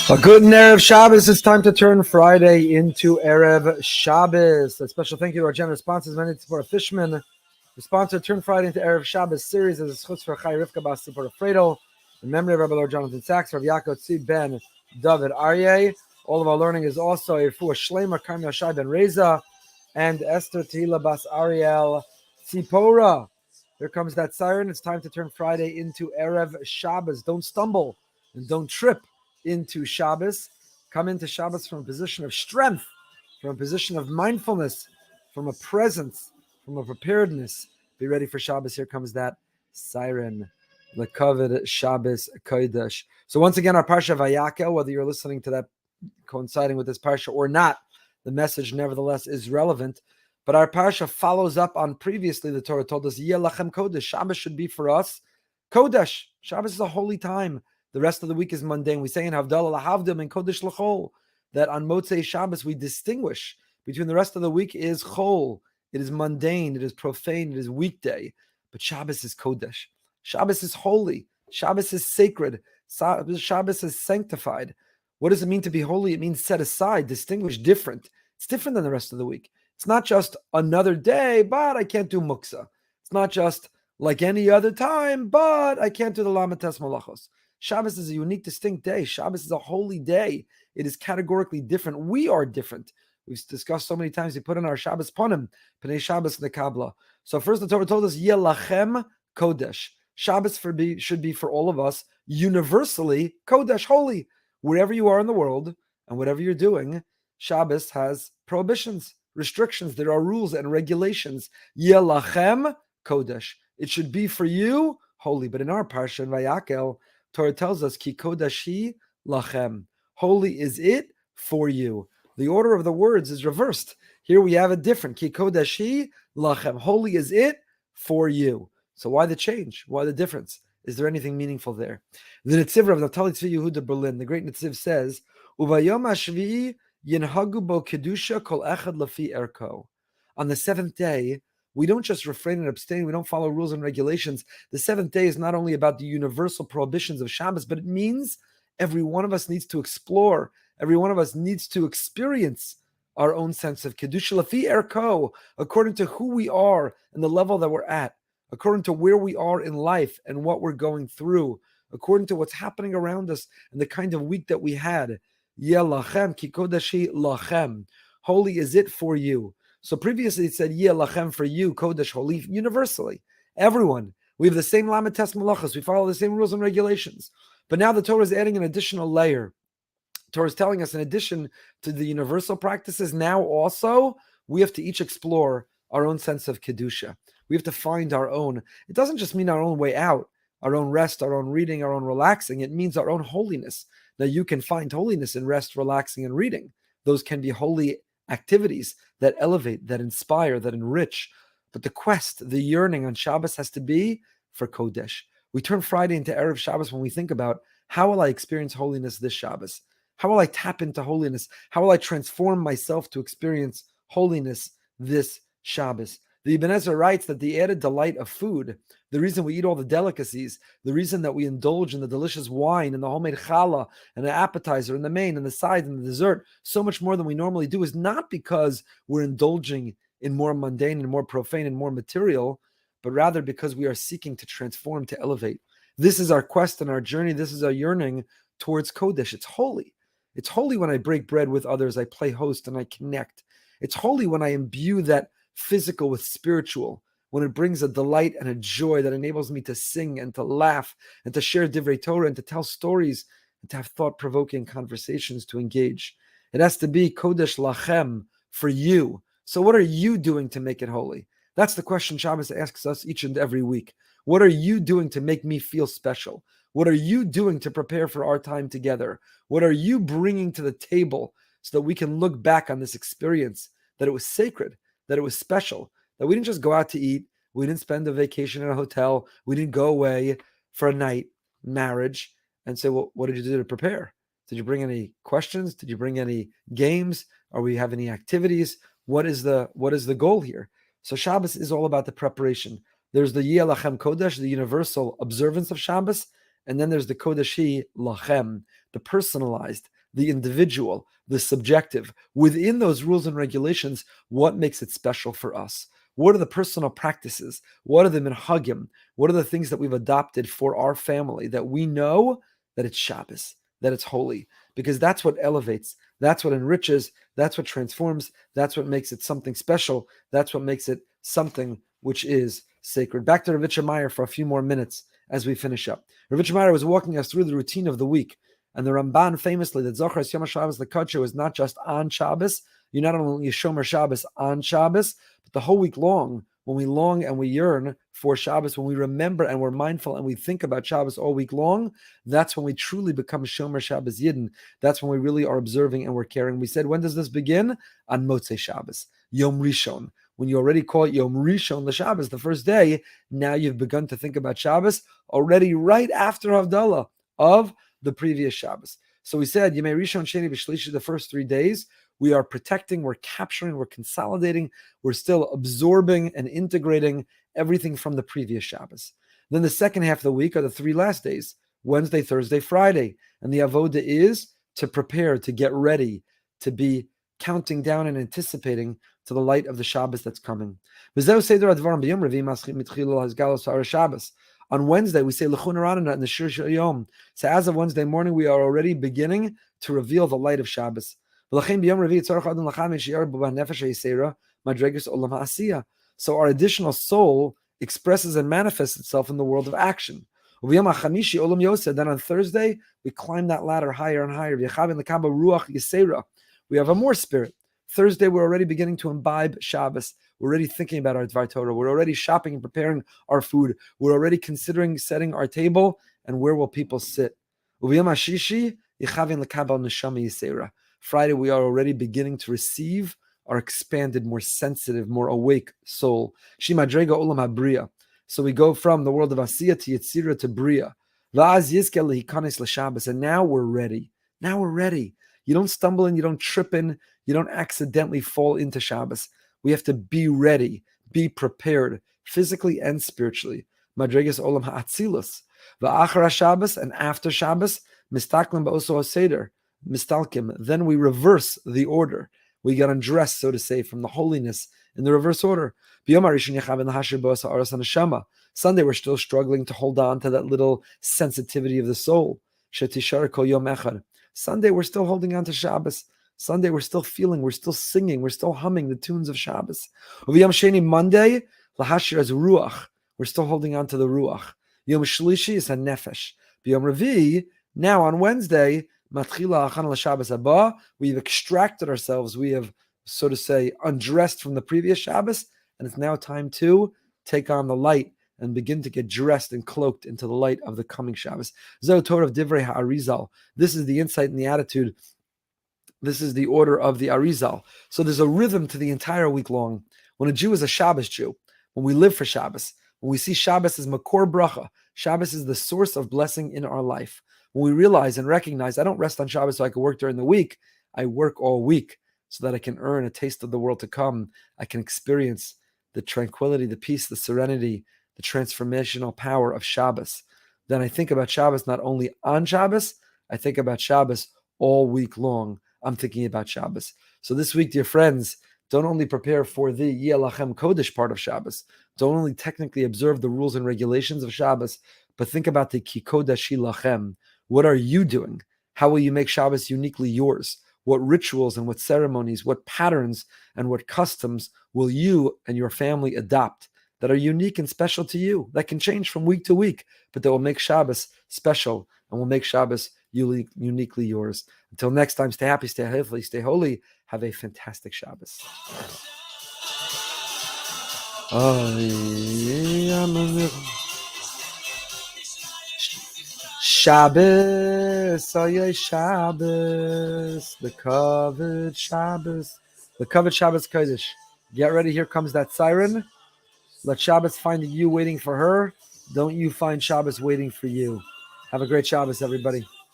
A good Erev Shabbos. It's time to turn Friday into Erev Shabbos. A special thank you to our generous sponsors, Manit for Fishman. The sponsor Turn Friday into Erev Shabbos series is a schutz for Chai Rivka Bas Sipor Fredo, in memory of Rabbi Lord Jonathan Sachs, Rav Yaakov Tzvi Ben David Aryeh. All of our learning is also a for Shlema Karmel Shai Ben Reza and Esther Tehila Bas Ariel Tzipora. Here comes that siren. It's time to turn Friday into Erev Shabbos. Don't stumble and don't trip into Shabbos. Come into Shabbos from a position of strength, from a position of mindfulness, from a presence, from a preparedness. Be ready for Shabbos. Here comes that siren. Lekavod Shabbos Kodesh. So once again, our Parsha Vayakel, whether you're listening to that coinciding with this Parsha or not, the message nevertheless is relevant. But our Parsha follows up on previously the Torah told us, Yeh Lachem Kodesh. Shabbos should be for us Kodesh. Shabbos is a holy time. The rest of the week is mundane. We say in Havdalah Lahavdim and Kodesh L'chol that on Motzei Shabbos we distinguish between the rest of the week is Chol. It is mundane, it is profane, it is weekday. But Shabbos is Kodesh. Shabbos is holy. Shabbos is sacred. Shabbos is sanctified. What does it mean to be holy? It means set aside, distinguished, different. It's different than the rest of the week. It's not just another day, but I can't do muksa. It's not just like any other time, but I can't do the Lamates Malachos. Shabbos is a unique, distinct day. Shabbos is a holy day. It is categorically different. We are different. We've discussed so many times. We put in our Shabbos Ponim, Pnei Shabbos Nekabla. So first the Torah told us, Yeh Lachem Kodesh. Shabbos should be for all of us universally Kodesh, holy. Wherever you are in the world and whatever you're doing, Shabbos has prohibitions, restrictions. There are rules and regulations. Yeh Lachem Kodesh. It should be for you holy. But in our Parsha in Vayakel, Torah tells us, Ki Kodeshi Lachem. Holy is it for you. The order of the words is reversed. Here we have a different. Ki Kodeshi Lachem. Holy is it for you. So why the change? Why the difference? Is there anything meaningful there? The Netziv of Naftali Tzvi Yehuda Berlin, the great Netziv says, Uvayom HaShvi'i Yinhagu bo Kedusha kol echad lafi erko. On the seventh day, we don't just refrain and abstain. We don't follow rules and regulations. The seventh day is not only about the universal prohibitions of Shabbos, but it means every one of us needs to explore. Every one of us needs to experience our own sense of Kedusha Lafi Erko, according to who we are and the level that we're at, according to where we are in life and what we're going through, according to what's happening around us and the kind of week that we had. Yeh Lachem Ki Kodeshi Lachem. Holy is it for you. So previously it said, Yeh Lachem for you, Kodesh, holy, universally. Everyone. We have the same Lamates Malachos. We follow the same rules and regulations. But now the Torah is adding an additional layer. The Torah is telling us, in addition to the universal practices, now also we have to each explore our own sense of Kedusha. We have to find our own. It doesn't just mean our own way out, our own rest, our own reading, our own relaxing. It means our own holiness. Now you can find holiness in rest, relaxing, and reading. Those can be holy activities that elevate, that inspire, that enrich. But the quest, the yearning on Shabbos has to be for Kodesh. We turn Friday into Erev Shabbos when we think about, how will I experience holiness this Shabbos? How will I tap into holiness? How will I transform myself to experience holiness this Shabbos? The Ibn Ezra writes that the added delight of food, the reason we eat all the delicacies, the reason that we indulge in the delicious wine and the homemade challah and the appetizer and the main and the side and the dessert so much more than we normally do, is not because we're indulging in more mundane and more profane and more material, but rather because we are seeking to transform, to elevate. This is our quest and our journey. This is our yearning towards Kodesh. It's holy. It's holy when I break bread with others, I play host and I connect. It's holy when I imbue that physical with spiritual, when it brings a delight and a joy that enables me to sing and to laugh and to share divrei Torah and to tell stories and to have thought-provoking conversations to engage. It has to be Kodesh Lachem for you. So what are you doing to make it holy? That's the question Shabbos asks us each and every week. What are you doing to make me feel special? What are you doing to prepare for our time together? What are you bringing to the table so that we can look back on this experience, that it was sacred, that it was special, that we didn't just go out to eat, we didn't spend a vacation in a hotel, we didn't go away for a night, marriage, and say, well, what did you do to prepare? Did you bring any questions? Did you bring any games? Are we have any activities? What is the goal here? So Shabbos is all about the preparation. There's the Yeh Lachem Kodesh, the universal observance of Shabbos, and then there's the Kodeshi Lachem, the personalized, the individual, the subjective. Within those rules and regulations, what makes it special for us? What are the personal practices? What are the minhagim? What are the things that we've adopted for our family that we know that it's Shabbos, that it's holy? Because that's what elevates, that's what enriches, that's what transforms, that's what makes it something special, that's what makes it something which is sacred. Back to Rav Meyer for a few more minutes as we finish up. Rav Meyer was walking us through the routine of the week, and the Ramban famously that Zochar Yom Shabbos L'Kadsho is not just on Shabbos. You not only Shomer Shabbos on Shabbos, but the whole week long, when we long and we yearn for Shabbos, when we remember and we're mindful and we think about Shabbos all week long, that's when we truly become Shomer Shabbos Yidden. That's when we really are observing and we're caring. We said, when does this begin? On Motzei Shabbos, Yom Rishon. When you already call it Yom Rishon l'Shabbos, the first day, now you've begun to think about Shabbos already right after Havdalah of the previous Shabbos. So we said, Yemei Rishon, Sheni, V'Shlishi, the first 3 days, we are protecting, we're capturing, we're consolidating, we're still absorbing and integrating everything from the previous Shabbos. Then the second half of the week are the 3 last days, Wednesday, Thursday, Friday. And the avoda is to prepare, to get ready, to be counting down and anticipating to the light of the Shabbos that's coming. On Wednesday, we say L'chun Ranana in the Shir Yom. So as of Wednesday morning, we are already beginning to reveal the light of Shabbos. So our additional soul expresses and manifests itself in the world of action. Then on Thursday, we climb that ladder higher and higher. We have a more spirit. Thursday, we're already beginning to imbibe Shabbos. We're already thinking about our Dvar Torah. We're already shopping and preparing our food. We're already considering setting our table and where will people sit. Friday, we are already beginning to receive our expanded, more sensitive, more awake soul. So we go from the world of Asiya to Yetzirah to Bria. And now we're ready. Now we're ready. You don't stumble in, you don't trip in, you don't accidentally fall into Shabbos. We have to be ready, be prepared, physically and spiritually. Madregas Olam Ha'atzilus. Va'achar Shabbos, and after Shabbos, Mistaklim Ba'oso HaSeder, Mistalkim. Then we reverse the order. We get undressed, so to say, from the holiness in the reverse order. Sunday, we're still struggling to hold on to that little sensitivity of the soul. Sunday, we're still holding on to Shabbos. Sunday, we're still feeling, we're still singing, we're still humming the tunes of Shabbos. Monday, lahashir as ruach. We're still holding on to the ruach. Yom Shlishi is a nefesh. Yom Revi, now on Wednesday, matchila achan l'Shabbos haba, we've extracted ourselves, we have, so to say, undressed from the previous Shabbos, and it's now time to take on the light and begin to get dressed and cloaked into the light of the coming Shabbos. Zoh Torah of Divrei HaArizal. This is the insight and the attitude. This is the order of the Arizal. So there's a rhythm to the entire week long. When a Jew is a Shabbos Jew, when we live for Shabbos, when we see Shabbos as Makor Bracha, Shabbos is the source of blessing in our life. When we realize and recognize, I don't rest on Shabbos so I can work during the week. I work all week so that I can earn a taste of the world to come. I can experience the tranquility, the peace, the serenity, the transformational power of Shabbos. Then I think about Shabbos not only on Shabbos, I think about Shabbos all week long. I'm thinking about Shabbos. So this week, dear friends, don't only prepare for the Yeh Lachem Kodesh part of Shabbos. Don't only technically observe the rules and regulations of Shabbos, but think about the Ki Kodeshi Lachem. What are you doing? How will you make Shabbos uniquely yours? What rituals and what ceremonies, what patterns and what customs will you and your family adopt that are unique and special to you, that can change from week to week, but that will make Shabbos special and will make Shabbos uniquely yours. Until next time, stay happy, stay healthy, stay holy. Have a fantastic Shabbos. Shabbos, Shabbos, the covered Shabbos, the covered Shabbos Kodesh. Get ready, here comes that siren. Let Shabbos find you waiting for her. Don't you find Shabbos waiting for you. Have a great Shabbos, everybody.